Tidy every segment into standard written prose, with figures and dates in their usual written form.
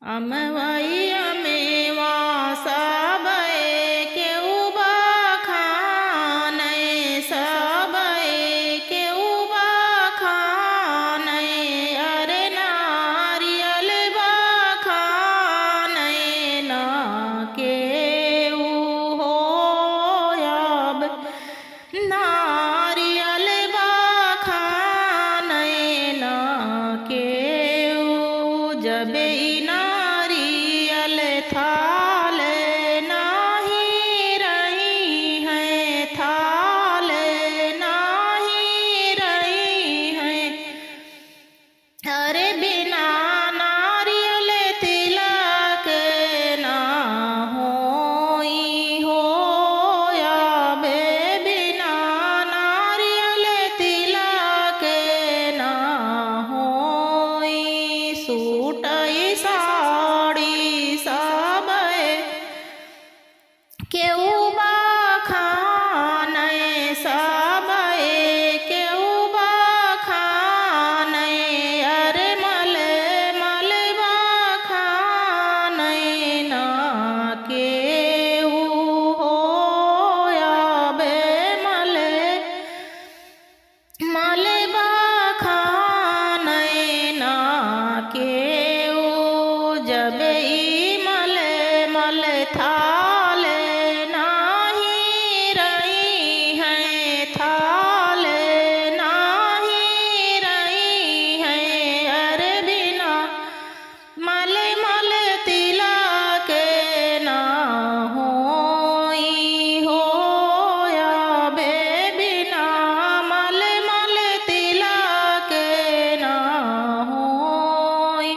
अमवैया मेवा सबए केहू बखानै सबए केहू बखानै अरे नारियल बखानै ना केहू होयब नारियल बखानै ना केहू जबे नारियल थाल नाही रही है थाल नाही रही है अरे बिना नारियल तिलक ना होई होयबे बिना नारियल तिलक ना होई सूटई साड़ी सबए केहू बखानै सबए केहू बखानै अरे मल मल बखानै ना केहू होयबे मल मल बखानै ना केहू जबे मल मल थाल नाही रही है थाल नाही रही है अरे बिना मल मल तिलक ना होई होयबे बिना मल मल तिलक ना होई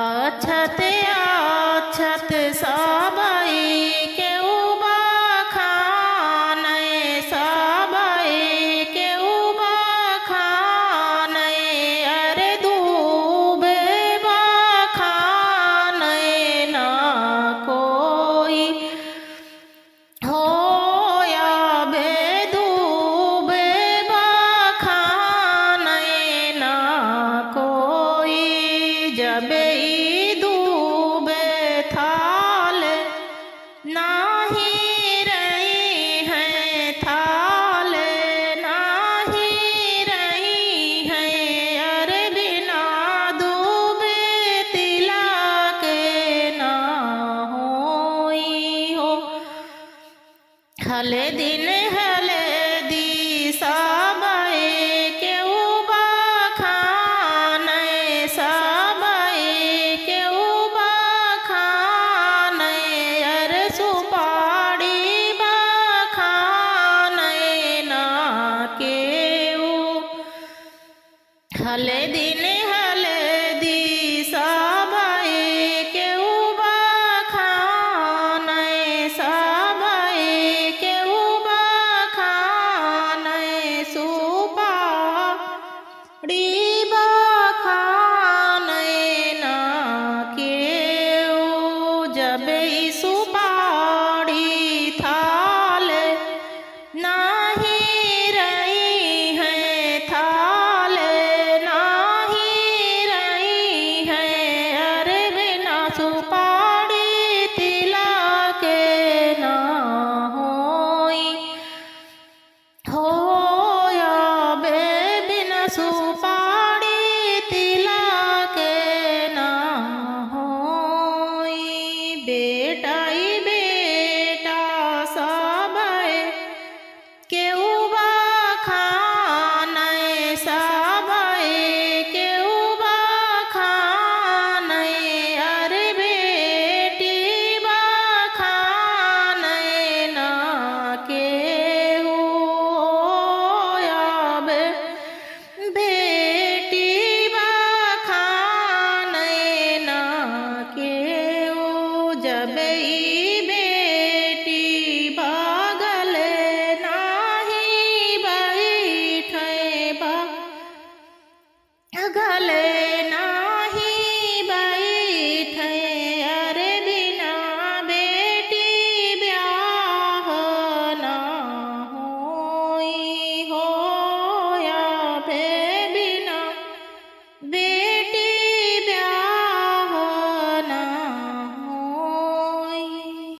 अक्षत अक्षत सबए केहू बखानै सबए केहू बखानै अरे दूब बखानै ना कोई होयबे दूब बखानै ना कोई जबे दूब थाल नाही रही है थाल नाही रही है अरे बिना दूब तिलक ना होई हो हले दिन